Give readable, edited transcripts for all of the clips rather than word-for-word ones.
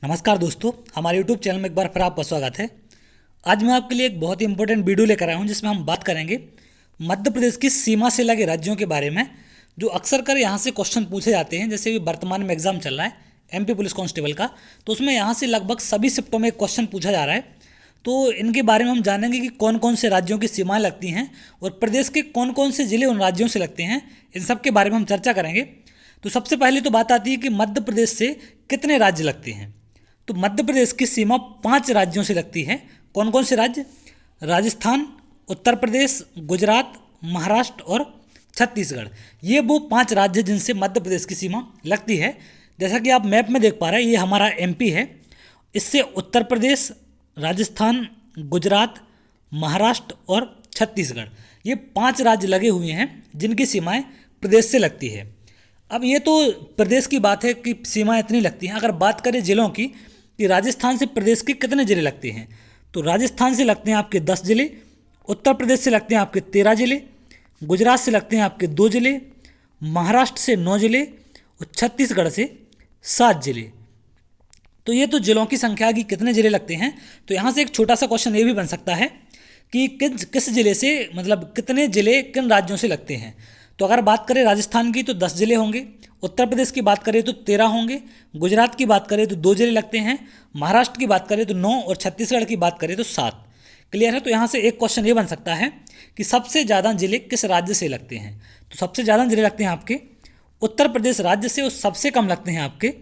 नमस्कार दोस्तों, हमारे YouTube चैनल में एक बार फिर आपका स्वागत है। आज मैं आपके लिए एक बहुत ही इंपॉर्टेंट वीडियो लेकर आया हूं जिसमें हम बात करेंगे मध्य प्रदेश की सीमा से लगे राज्यों के बारे में, जो अक्सर कर यहाँ से क्वेश्चन पूछे जाते हैं। जैसे भी वर्तमान में एग्जाम चल रहा है MP पुलिस कांस्टेबल का, तो उसमें यहाँ से लगभग सभी शिफ्टों में एक क्वेश्चन पूछा जा रहा है। तो इनके बारे में हम जानेंगे कि कौन कौन से राज्यों की सीमाएँ लगती हैं और प्रदेश के कौन कौन से जिले उन राज्यों से लगते हैं। इन सब के बारे में हम चर्चा करेंगे। तो सबसे पहले तो बात आती है कि मध्य प्रदेश से कितने राज्य लगते हैं। तो मध्य प्रदेश की सीमा 5 राज्यों से लगती है। कौन कौन से राज्य? राजस्थान, उत्तर प्रदेश, गुजरात, महाराष्ट्र और छत्तीसगढ़। ये वो 5 राज्य जिनसे मध्य प्रदेश की सीमा लगती है। जैसा कि आप मैप में देख पा रहे हैं, ये हमारा MP है। इससे उत्तर प्रदेश, राजस्थान, गुजरात, महाराष्ट्र और छत्तीसगढ़, ये 5 राज्य लगे हुए हैं जिनकी सीमाएं प्रदेश से लगती है। अब ये तो प्रदेश की बात है कि सीमाएं इतनी लगती हैं। अगर बात करें जिलों की, कि राजस्थान से प्रदेश के कितने जिले लगते हैं, तो राजस्थान से लगते हैं आपके 10 जिले, उत्तर प्रदेश से लगते हैं आपके 13 जिले, गुजरात से लगते हैं आपके 2 जिले, महाराष्ट्र से 9 जिले और छत्तीसगढ़ से 7 जिले। तो ये तो जिलों की संख्या की कितने जिले लगते हैं। तो यहाँ से एक छोटा सा क्वेश्चन ये भी बन सकता है कि किस जिले से, मतलब कितने जिले किन राज्यों से लगते हैं। तो अगर बात करें राजस्थान की तो 10 जिले होंगे, उत्तर प्रदेश की बात करें तो 13 होंगे, गुजरात की बात करें तो 2 जिले लगते हैं, महाराष्ट्र की बात करें तो 9 और छत्तीसगढ़ की बात करें तो 7। क्लियर है। तो यहाँ से एक क्वेश्चन ये बन सकता है कि सबसे ज़्यादा जिले किस राज्य से लगते हैं। तो सबसे ज़्यादा जिले लगते हैं आपके उत्तर प्रदेश राज्य से और सबसे कम लगते हैं आपके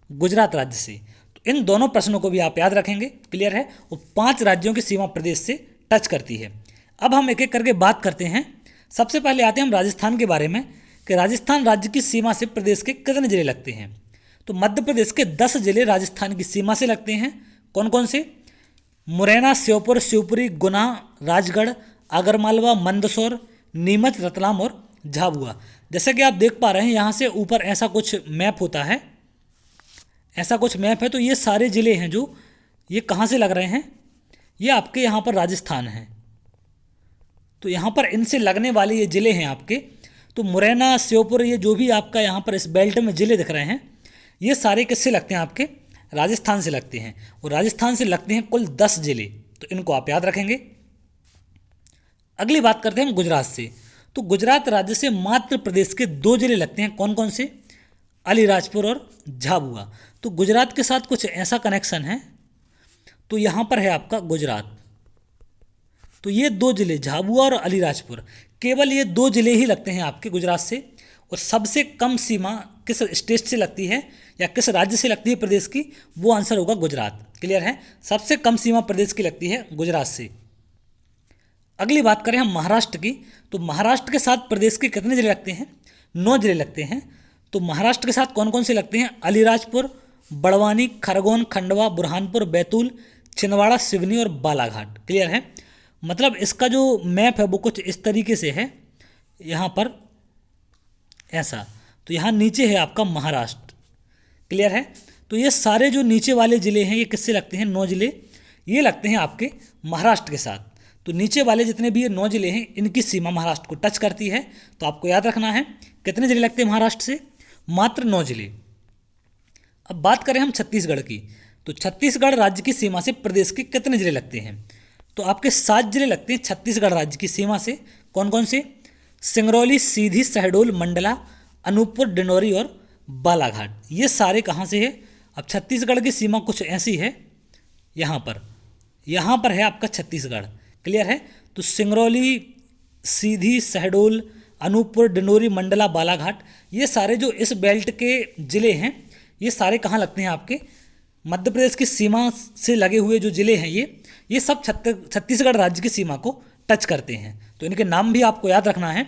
गुजरात राज्य से। तो इन दोनों प्रश्नों को भी आप याद रखेंगे। क्लियर है। और 5 राज्यों की सीमा प्रदेश से टच करती है। अब हम एक एक करके बात करते हैं। सबसे पहले आते हैं हम राजस्थान के बारे में, कि राजस्थान राज्य की सीमा से प्रदेश के कितने जिले लगते हैं। तो मध्य प्रदेश के 10 जिले राजस्थान की सीमा से लगते हैं। कौन कौन से? मुरैना, श्योपुर, शिवपुरी, गुना, राजगढ़, आगरमालवा, मंदसौर, नीमच, रतलाम और झाबुआ। जैसे कि आप देख पा रहे हैं, यहाँ से ऊपर ऐसा कुछ मैप होता है, ऐसा कुछ मैप है। तो ये सारे ज़िले हैं जो ये कहाँ से लग रहे हैं, ये आपके यहाँ पर राजस्थान है। तो यहाँ पर इनसे लगने वाले ये ज़िले हैं आपके। तो मुरैना, श्योपुर, ये जो भी आपका यहाँ पर इस बेल्ट में ज़िले दिख रहे हैं, ये सारे किससे लगते हैं? आपके राजस्थान से लगते हैं। और राजस्थान से लगते हैं कुल 10 ज़िले। तो इनको आप याद रखेंगे। अगली बात करते हैं हम गुजरात से। तो गुजरात राज्य से मात्र प्रदेश के 2 ज़िले लगते हैं। कौन कौन से? अलीराजपुर और झाबुआ। तो गुजरात के साथ कुछ ऐसा कनेक्शन है। तो यहाँ पर है आपका गुजरात। तो ये 2 ज़िले झाबुआ और अलीराजपुर, केवल ये 2 ज़िले ही लगते हैं आपके गुजरात से। और सबसे कम सीमा किस स्टेट से लगती है या किस राज्य से लगती है प्रदेश की, वो आंसर होगा गुजरात। क्लियर है। सबसे कम सीमा प्रदेश की लगती है गुजरात से। अगली बात करें हम महाराष्ट्र की। तो महाराष्ट्र के साथ प्रदेश के कितने जिले लगते हैं? 9 जिले लगते हैं। तो महाराष्ट्र के साथ कौन कौन से लगते हैं? अलीराजपुर, बड़वानी, खरगोन, खंडवा, बुरहानपुर, बैतूल, छिंदवाड़ा, सिवनी और बालाघाट। क्लियर है। मतलब इसका जो मैप है वो कुछ इस तरीके से है, यहाँ पर ऐसा। तो यहाँ नीचे है आपका महाराष्ट्र। क्लियर है। तो ये सारे जो नीचे वाले ज़िले हैं, ये किससे लगते हैं? 9 ज़िले ये लगते हैं आपके महाराष्ट्र के साथ। तो नीचे वाले जितने भी ये 9 ज़िले हैं, इनकी सीमा महाराष्ट्र को टच करती है। तो आपको याद रखना है कितने ज़िले लगते हैं महाराष्ट्र से? मात्र 9 ज़िले। अब बात करें हम छत्तीसगढ़ की। तो छत्तीसगढ़ राज्य की सीमा से प्रदेश के कितने ज़िले लगते हैं? तो आपके 7 जिले लगते हैं छत्तीसगढ़ राज्य की सीमा से। कौन कौन से? सिंगरौली, सीधी, शहडोल, मंडला, अनूपपुर, डिंडौरी और बालाघाट। ये सारे कहाँ से है? अब छत्तीसगढ़ की सीमा कुछ ऐसी है, यहाँ पर है आपका छत्तीसगढ़। क्लियर है। तो सिंगरौली, सीधी, शहडोल, अनूपपुर, डिंडौरी, मंडला, बालाघाट, ये सारे जो इस बेल्ट के ज़िले हैं, ये सारे कहाँ लगते हैं? आपके मध्य प्रदेश की सीमा से लगे हुए जो ज़िले हैं, ये सब छत्तीसगढ़ राज्य की सीमा को टच करते हैं। तो इनके नाम भी आपको याद रखना है,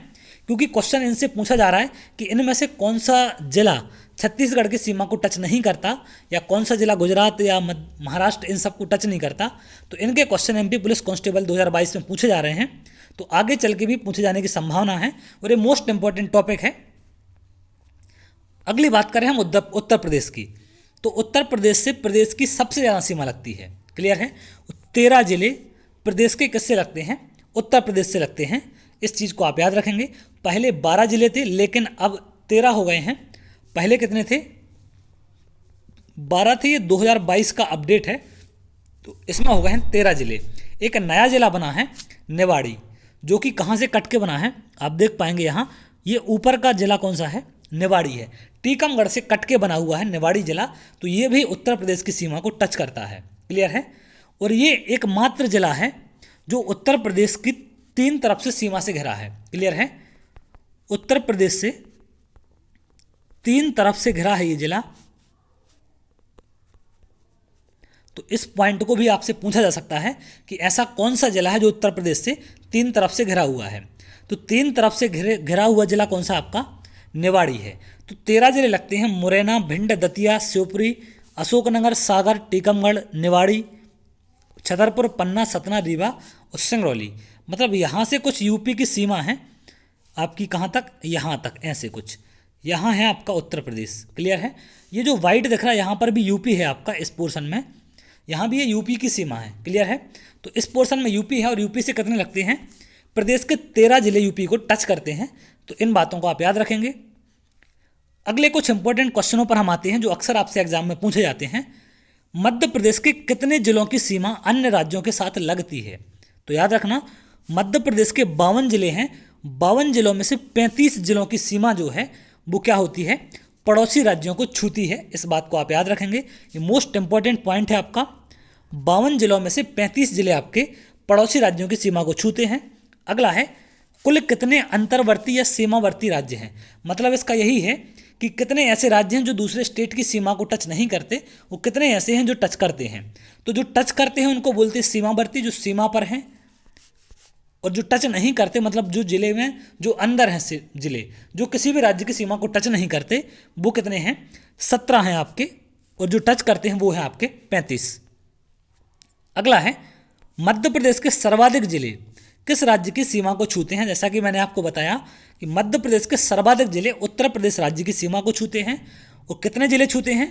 क्योंकि क्वेश्चन इनसे पूछा जा रहा है कि इनमें से कौन सा जिला छत्तीसगढ़ की सीमा को टच नहीं करता, या कौन सा जिला गुजरात या महाराष्ट्र इन सब को टच नहीं करता। तो इनके क्वेश्चन MP पुलिस कांस्टेबल 2022 में पूछे जा रहे हैं। तो आगे चल के भी पूछे जाने की संभावना है और ये मोस्ट इंपॉर्टेंट टॉपिक है। अगली बात करें हम उत्तर प्रदेश की। तो उत्तर प्रदेश से प्रदेश की सबसे ज़्यादा सीमा लगती है। क्लियर है। 13 जिले प्रदेश के किससे लगते हैं? उत्तर प्रदेश से लगते हैं। इस चीज़ को आप याद रखेंगे। पहले 12 जिले थे, लेकिन अब 13 हो गए हैं। पहले कितने थे? 12 थे, ये 2022 का अपडेट है। तो इसमें हो गए हैं 13 जिले। एक नया जिला बना है निवाड़ी, जो कि कहाँ से कट के बना है आप देख पाएंगे यहाँ, ये ऊपर का जिला कौन सा है, निवाड़ी है। टीकमगढ़ से कट के बना हुआ है निवाड़ी जिला, तो ये भी उत्तर प्रदेश की सीमा को टच करता है। क्लियर है। और ये एकमात्र जिला है जो उत्तर प्रदेश की 3 तरफ से सीमा से घिरा है। क्लियर है। उत्तर प्रदेश से 3 तरफ से घिरा है ये जिला। तो इस पॉइंट को भी आपसे पूछा जा सकता है कि ऐसा कौन सा जिला है जो उत्तर प्रदेश से 3 तरफ से घिरा हुआ है। तो 3 तरफ से घिरा हुआ जिला कौन सा आपका, निवाड़ी है। तो 13 जिले लगते हैं, मुरैना, भिंड, दतिया, शिवपुरी, अशोकनगर, सागर, टीकमगढ़, निवाड़ी, छतरपुर, पन्ना, सतना, रीवा और सिंगरौली। मतलब यहाँ से कुछ यूपी की सीमा है आपकी, कहाँ तक, यहाँ तक, ऐसे कुछ। यहाँ है आपका उत्तर प्रदेश। क्लियर है। ये जो वाइट दिख रहा है यहाँ पर भी यूपी है आपका, इस पोर्शन में यहाँ भी ये यूपी की सीमा है। क्लियर है। तो इस पोर्शन में यूपी है और यूपी से कितने लगते हैं, प्रदेश के 13 जिले यूपी को टच करते हैं। तो इन बातों को आप याद रखेंगे। अगले कुछ इंपॉर्टेंट क्वेश्चनों पर हम आते हैं जो अक्सर आपसे एग्जाम में पूछे जाते हैं। मध्य प्रदेश के कितने जिलों की सीमा अन्य राज्यों के साथ लगती है। तो याद रखना, मध्य प्रदेश के 52 जिले हैं, 52 जिलों में से 35 जिलों की सीमा जो है वो क्या होती है, पड़ोसी राज्यों को छूती है। इस बात को आप याद रखेंगे, ये मोस्ट इंपॉर्टेंट पॉइंट है आपका। 52 जिलों में से 35 जिले आपके पड़ोसी राज्यों की सीमा को छूते हैं। अगला है, कुल कितने अंतर्वर्ती या सीमावर्ती राज्य हैं। मतलब इसका यही है कि कितने ऐसे राज्य हैं जो दूसरे स्टेट की सीमा को टच नहीं करते, वो कितने ऐसे हैं जो टच करते हैं। तो जो टच करते हैं उनको बोलते हैं सीमावर्ती, जो सीमा पर हैं। और जो टच नहीं करते, मतलब जो जिले में जो अंदर हैं जिले, जो किसी भी राज्य की सीमा को टच नहीं करते, वो कितने हैं, 17 हैं आपके। और जो टच करते हैं वो हैं आपके 35। अगला है, मध्य प्रदेश के सर्वाधिक जिले किस राज्य की सीमा को छूते हैं। जैसा कि मैंने आपको बताया कि मध्य प्रदेश के सर्वाधिक जिले उत्तर प्रदेश राज्य की सीमा को छूते हैं। और कितने जिले छूते हैं,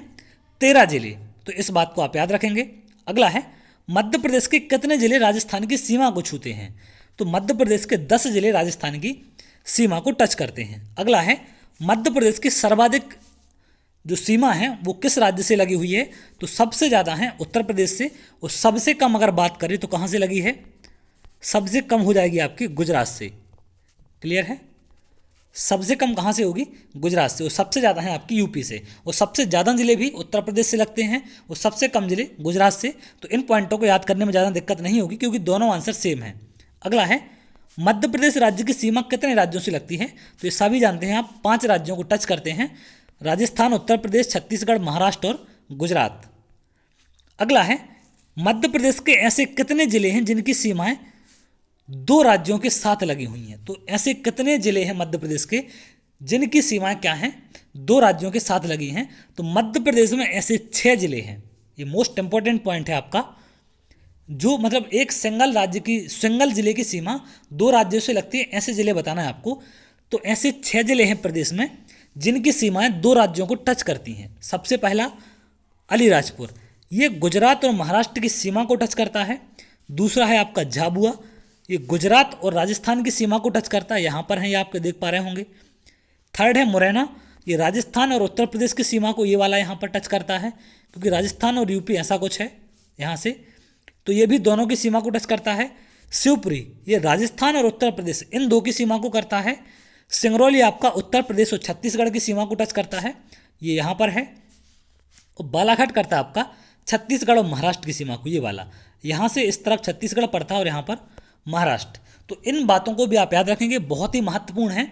13 जिले। तो इस बात को आप याद रखेंगे। अगला है, मध्य प्रदेश के कितने जिले राजस्थान की सीमा को छूते हैं। तो मध्य प्रदेश के 10 जिले राजस्थान की सीमा को टच करते हैं। अगला है, मध्य प्रदेश की सर्वाधिक जो सीमा है वो किस राज्य से लगी हुई है। तो सबसे ज़्यादा है उत्तर प्रदेश से, और सबसे कम अगर बात करें तो कहाँ से लगी है, सबसे कम हो जाएगी आपकी गुजरात से। क्लियर है। सबसे कम कहाँ से होगी, गुजरात से। और सबसे ज़्यादा है आपकी यूपी से। और सबसे ज़्यादा जिले भी उत्तर प्रदेश से लगते हैं और सबसे कम जिले गुजरात से। तो इन पॉइंटों को याद करने में ज़्यादा दिक्कत नहीं होगी क्योंकि दोनों आंसर सेम है। अगला है, मध्य प्रदेश राज्य की सीमा कितने राज्यों से लगती है। तो ये सभी जानते हैं आप, 5 राज्यों को टच करते हैं, राजस्थान, उत्तर प्रदेश, छत्तीसगढ़, महाराष्ट्र और गुजरात। अगला है, मध्य प्रदेश के ऐसे कितने जिले हैं जिनकी सीमाएं 2 राज्यों के साथ लगी हुई हैं। तो ऐसे कितने जिले हैं मध्य प्रदेश के जिनकी सीमाएं क्या हैं, 2 राज्यों के साथ लगी हैं। तो मध्य प्रदेश में ऐसे 6 जिले हैं। ये मोस्ट इंपॉर्टेंट पॉइंट है आपका, जो मतलब एक सिंगल जिले की सीमा 2 राज्यों से लगती है, ऐसे जिले बताना है आपको। तो ऐसे 6 जिले हैं प्रदेश में जिनकी सीमाएं 2 राज्यों को टच करती हैं। सबसे पहला अलीराजपुर, ये गुजरात और महाराष्ट्र की सीमा को टच करता है। दूसरा है आपका झाबुआ, ये गुजरात और राजस्थान की सीमा को टच करता है, यहाँ पर है, ये आप देख पा रहे होंगे। थर्ड है मुरैना, ये राजस्थान और उत्तर प्रदेश की सीमा को ये वाला यहाँ पर टच करता है, क्योंकि राजस्थान और यूपी ऐसा कुछ है यहाँ से, तो ये भी दोनों की सीमा को टच करता है। शिवपुरी, ये राजस्थान और उत्तर प्रदेश इन 2 की सीमा को करता है। सिंगरौली आपका उत्तर प्रदेश और छत्तीसगढ़ की सीमा को टच करता है, ये यहाँ पर है। और बालाघाट करता है आपका छत्तीसगढ़ और महाराष्ट्र की सीमा को, ये वाला यहाँ से इस तरफ छत्तीसगढ़ पड़ता है और यहाँ पर महाराष्ट्र। तो इन बातों को भी आप याद रखेंगे, बहुत ही महत्वपूर्ण है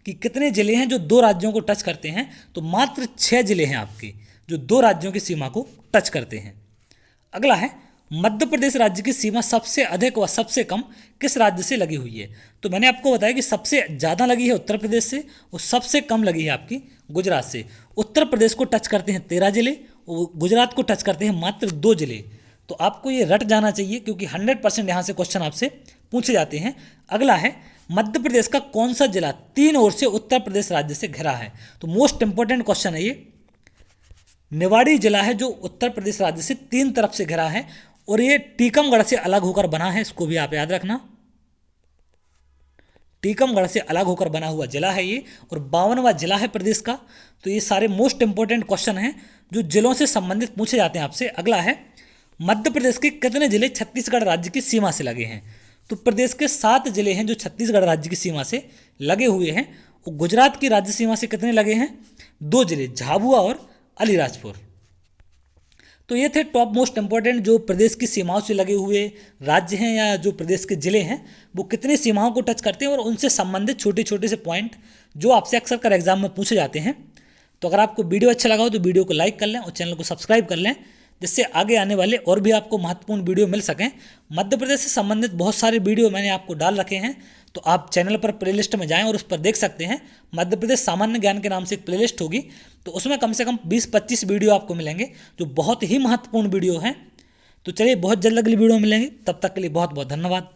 कि कितने जिले हैं जो 2 राज्यों को टच करते हैं। तो मात्र 6 जिले हैं आपके जो 2 राज्यों की सीमा को टच करते हैं। अगला है, मध्य प्रदेश राज्य की सीमा सबसे अधिक व सबसे कम किस राज्य से लगी हुई है। तो मैंने आपको बताया कि सबसे ज़्यादा लगी है उत्तर प्रदेश से और सबसे कम लगी है आपकी गुजरात से। उत्तर प्रदेश को टच करते हैं 13 जिले और गुजरात को टच करते हैं मात्र 2 जिले। तो आपको ये रट जाना चाहिए क्योंकि 100% यहाँ से क्वेश्चन आपसे पूछे जाते हैं। अगला है, मध्य प्रदेश का कौन सा जिला 3 ओर से उत्तर प्रदेश राज्य से घिरा है। तो मोस्ट इंपॉर्टेंट क्वेश्चन है ये। निवाड़ी जिला है जो उत्तर प्रदेश राज्य से 3 तरफ से घिरा है और ये टीकमगढ़ से अलग होकर बना है, इसको भी आप याद रखना। टीकमगढ़ से अलग होकर बना हुआ जिला है ये, और 52वां जिला है प्रदेश का। तो ये सारे मोस्ट इंपॉर्टेंट क्वेश्चन हैं जो जिलों से संबंधित पूछे जाते हैं आपसे। अगला है, मध्य प्रदेश के कितने जिले छत्तीसगढ़ राज्य की सीमा से लगे हैं? तो प्रदेश के 7 जिले हैं जो छत्तीसगढ़ राज्य की सीमा से लगे हुए हैं। और गुजरात की राज्य सीमा से कितने लगे हैं? 2 जिले, झाबुआ और अलीराजपुर। तो ये थे टॉप मोस्ट इंपॉर्टेंट जो प्रदेश की सीमाओं से लगे हुए राज्य हैं या जो प्रदेश के जिले हैं, वो कितनी सीमाओं को टच करते हैं और उनसे संबंधित छोटे छोटे से पॉइंट जो आपसे अक्सर कर एग्जाम में पूछे जाते हैं। तो अगर आपको वीडियो अच्छा लगा हो तो वीडियो को लाइक कर लें और चैनल को सब्सक्राइब कर लें, जिससे आगे आने वाले और भी आपको महत्वपूर्ण वीडियो मिल सकें। मध्य प्रदेश से संबंधित बहुत सारे वीडियो मैंने आपको डाल रखे हैं, तो आप चैनल पर प्लेलिस्ट में जाएं और उस पर देख सकते हैं। मध्य प्रदेश सामान्य ज्ञान के नाम से एक प्लेलिस्ट होगी, तो उसमें कम से कम 20-25 वीडियो आपको मिलेंगे जो बहुत ही महत्वपूर्ण वीडियो हैं। तो चलिए, बहुत जल्द अगली वीडियो में मिलेंगे, तब तक के लिए बहुत बहुत धन्यवाद।